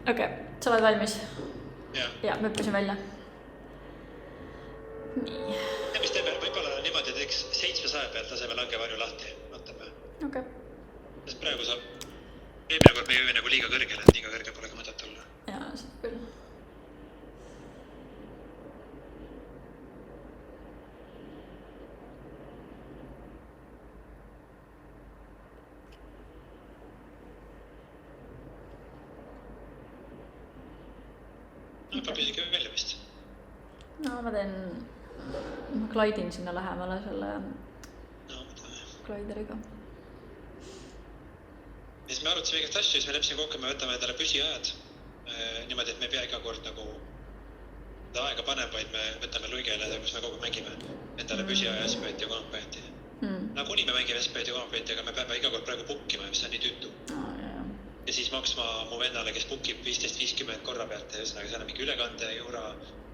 Okei, sa oled valmis? Jah. Ja, me õppisin välja. Nii. Ja mis teeme, võib-olla niimoodi teeks 700 pealt laseme langevarju lahti. Vaatame. Okei. Sest praegu saab... Eelmine kord me jõime nagu liiga kõrgele, et liiga kõrge pole ka mõtet olla. Jaa, seda küll. No, peab isegi välja vist. No, ma klaidin sinna lähemale selle klaideriga. Ja siis me arutasime igast asju, siis me leppisime kokku, me võtame endale püsiajad. Niimoodi, et me ei pea iga kord nagu aega panema, vaid me võtame luigele, kus me kogu mängime endale püsiaja SPT ja konopeeti. Kuni me mängime SPT ja konopeeti, aga me peame iga kord praegu bookima, mis on nii tüütu. Ja siis maksma mu vennale, kes bookib 15-50 korra pealt ja üsnaga seal on mingi ülekande juura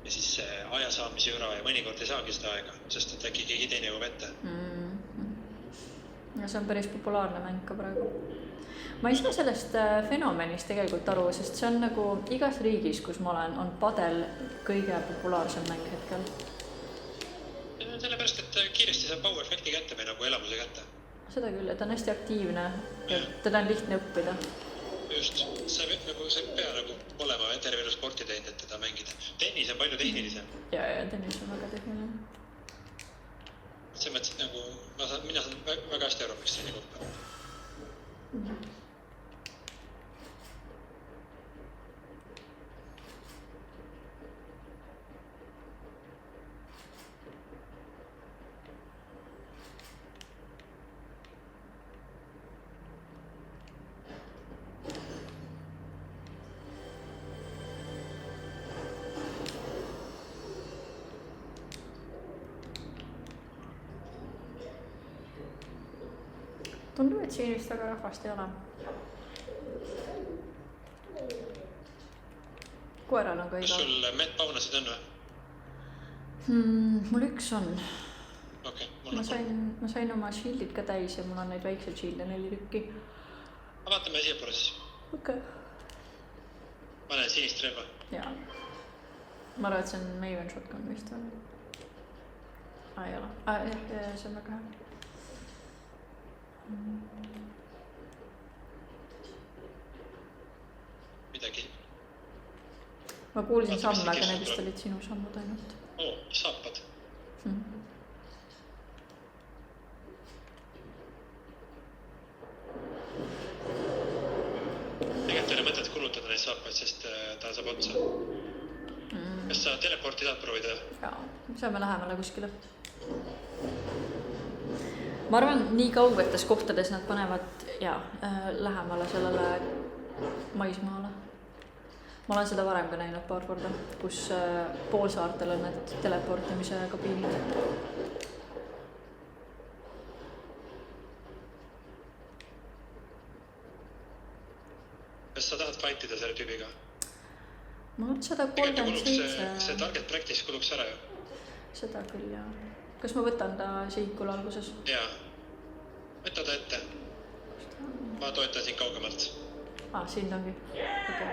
ja siis aja saamise juura ja mõnikord ei saagi seda aega, sest et äkki keegi teine jõuab ette. Ja see on päris populaarne mäng ka praegu. Ma ei saa sellest fenomenist tegelikult aru, sest see on nagu igas riigis, kus ma olen, on padel kõige populaarsem mäng hetkel. Sellepärast, et kiiresti saab power-efekti kätte või nagu elamuse kätte. Seda küll, et on hästi aktiivne ja teda on lihtne õppida. Just, sa ei pea nagu olema terve elu sporti teinud, et teda mängida. Tennis on palju tehnilisem. Ja tennis on väga tehniline. See mõttes, et nagu mina saan väga hästi aru, miks see nii kohta. Tundub, et siin vist väga rahvast ei ole. Koeral on ka Kas sul Met-paunasid on või? Mul üks on. Okay, ma sain oma shieldid ka täis ja mul on neid väikseid shielde 4 tükki. Vaatame siia poole siis. Okei. Ma näen sinist relva. Jaa. Ma arvan, et see on Maven shotgun vist on. Ei ole. Jah, see on väga hea. Midagi. Ma kuulsin samme, aga need vist olid sinu sammud ainult. Saapad. Tegelikult ei ole mõtet kulutada neid saapaid, sest ta saab otsa. Kas sa teleporti saad proovida? Jaa, saame lähemale kuskile. Ma arvan, nii kaugetes kohtades nad panevad lähemale sellele maismaale. Ma olen seda varem ka näinud paar korda, kus poolsaartel on need teleportimise kabiinid. Kas sa tahad fightida selle tüübiga? Ma olen 137. See target practice kuluks ära ju. Seda küll, jah. Kas ma võtan ta sihikul alguses? Jaa. Võta ta ette. Ma toetan siin kaugemalt. Siin ongi. Okei.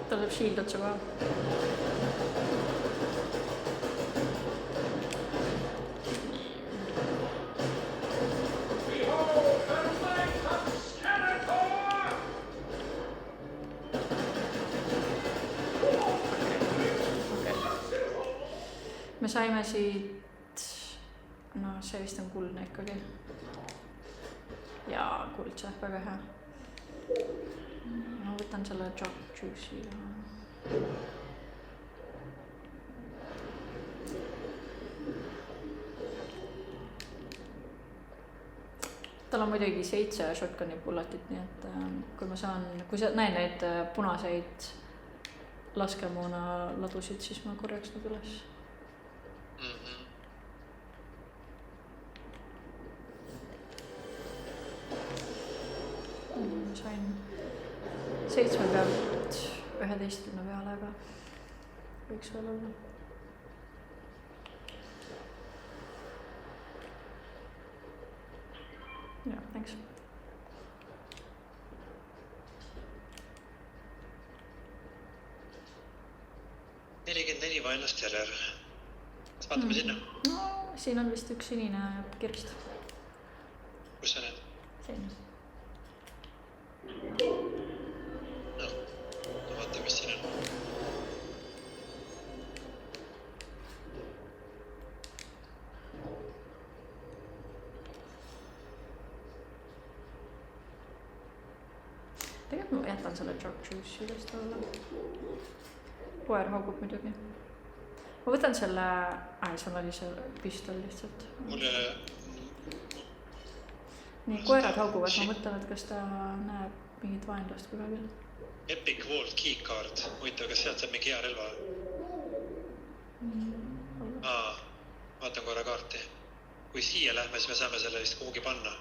Ta saab shield otsa koha. Me saime siit, see vist on kuldne ikkagi. Jaa, kuldse, väga hea. Ma võtan selle Jock Juice'i. Tal on muidugi 7 shotguni bulletit, nii et kui sa näen neid punaseid laskemoona ladusid, siis ma korjaks nad üles. Sain 7 pealt 14 peale, aga võiks veel olla. jah, thanks. neli vaenlast järel. Kas vaatame sinna? No, siin on vist üks sinine kirst. Kus sa näed? Siin. No, vaatame, mis siin on. Tegelikult ma jätan selle chartreuse üles olla. Koer haugub muidugi. Ma võtan selle... sul oli see pistol lihtsalt. Mulle... Nii, koerad hauguvad. Ma mõtlen, et kas ta näeb mingit vaenlast kusagil. Epic Vault Keycard. Huvitav, kas sealt saab mingi hea relva? Vaatan korra kaarti. Kui siia lähme, siis me saame selle vist kuhugi panna.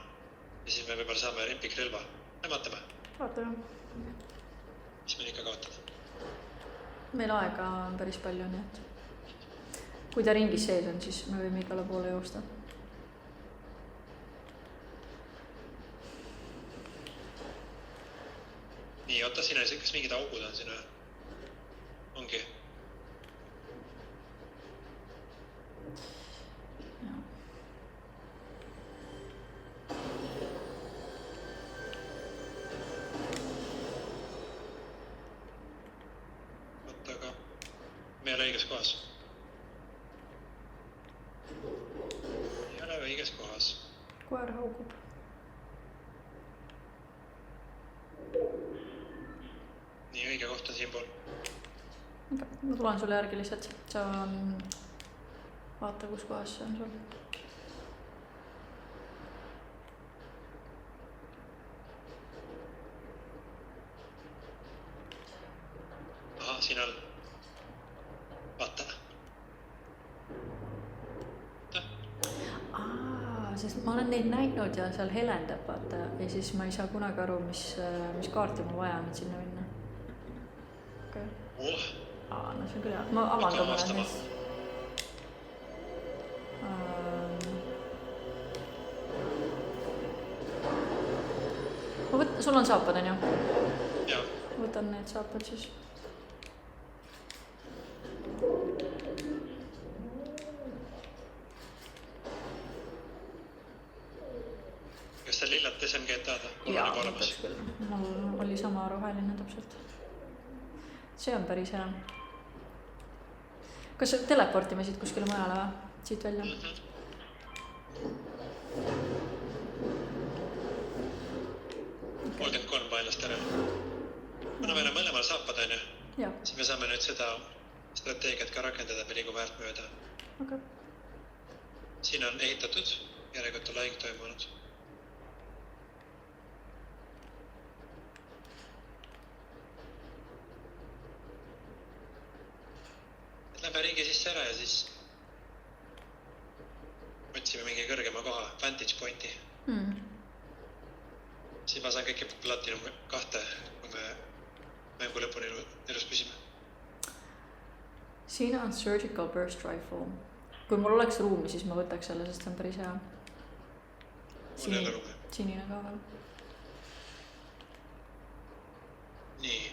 Ja siis me võib-olla saame Epic relva. Vaatame. Vaatame. Mis meil ikka kaotada? Meil aega on päris palju, nii et kui ta ringis sees on, siis me võime igale poole joosta. Nii, oota, siin on kas mingid augud on siin või? Ongi. Oota, aga me ei ole õiges kohas. Ei ole õiges kohas. Koer haugub. Nii, õige koht on siinpool. Okay. Ma tulen sulle järgi lihtsalt. See on... Vaata, kus kohas see on sul. Aha, siin all. Vaata. Sest ma olen neid näinud ja seal helendab, vaata. Ja siis ma ei saa kunagi aru, mis kaarti ma vaja on sinna minna. Okay. No see on küll hea. Ma avaldama olen siis. Sul on saapad, on ju? Jaa. Võtan need saapad siis. Kas see lillat SMG-d tahada? Jaa, võtaks küll. Mul oli sama roheline täpselt. See on päris hea. Kas teleportime siit kuskile majale või? Siit välja? 33 vaenlast järel. Kuna meil on mõlemal saapad, on ju? Jaa. Siis me saame nüüd seda strateegiat ka rakendada, me liigume äärt mööda. Okay. Siin on ehitatud, järelikult on lahing toimunud. Lähme ringi sisse ära ja siis otsime mingi kõrgema koha, Vantage Pointi. Siis ma saan kõiki Platinum 2, kui me mängu lõpuni elus püsime. Siin on Surgical Burst Rifle. Kui mul oleks ruumi, siis ma võtaks selle, sest see on päris hea. Mul ei ole ruumi. Sinine ka veel. Nii.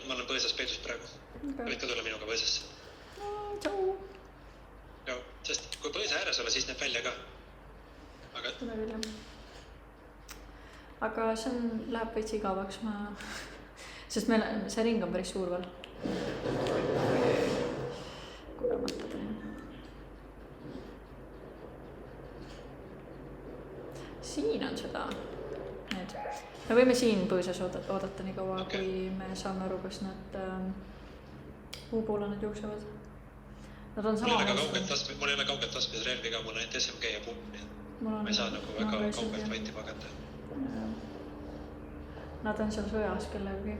Ma olen põõsas peitus praegu. Võite tulla minuga põõsasse. Tšau. Joo, sest kui põõsa ääres olla, siis näeb välja ka. Aga see läheb veits igavaks, sest see ring on päris suur veel. Kogemata teen. Siin on seda. Need. Me võime siin põõsas oodata nii kaua, kui me saame aru, kas nad muu poole nad jooksevad. Nad on sama vastu. Mul ei ole kaugelt laskmise relvi ka, mul on ainult SMG ja pump. Ma ei saa nagu väga kaugelt vaiti pagata. Nad on seal sõjas kellegi.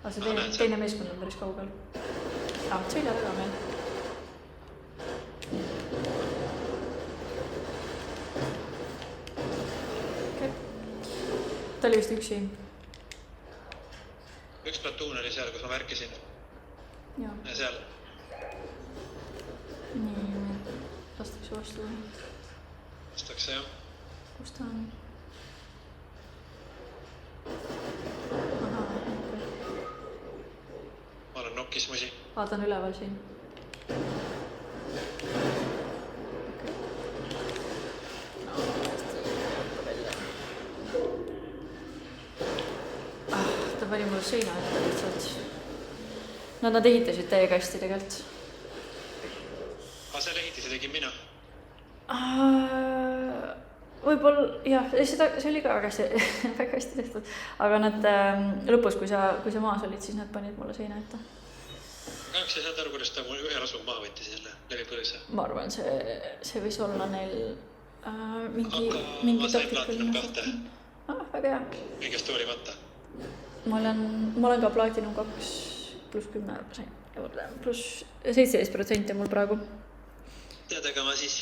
Aga see teine meeskond on päris kaugel. selja taga meil. Okay. Ta oli vist üksi. Üks platuun oli seal, kus ma märkisin. Ja seal. Nii, lastakse vastu. Lastakse, jah. Kus ta on? Aha, okay. Ma olen nokis musi. Ta on üleval siin. Ta pani mulle seina ette lihtsalt. No nad ehitasid täiega hästi tegelikult. Selle ehitise tegin mina. Võib-olla, jah, see oli ka väga hästi tehtud. Aga nad lõpus, kui sa maas olid, siis nad panid mulle seina ette. Kahjuks ei saanud aru, kuidas ta mul ühe rasuga maha võttis jälle läbi põõsa. Ma arvan, see võis olla neil mingi ma sain Platinum 2. Väga hea. Kõigest hoolimata. Ma olen ka Platinum 2 pluss 10 sain. Pluss 17% mul praegu. Tead, aga ma siis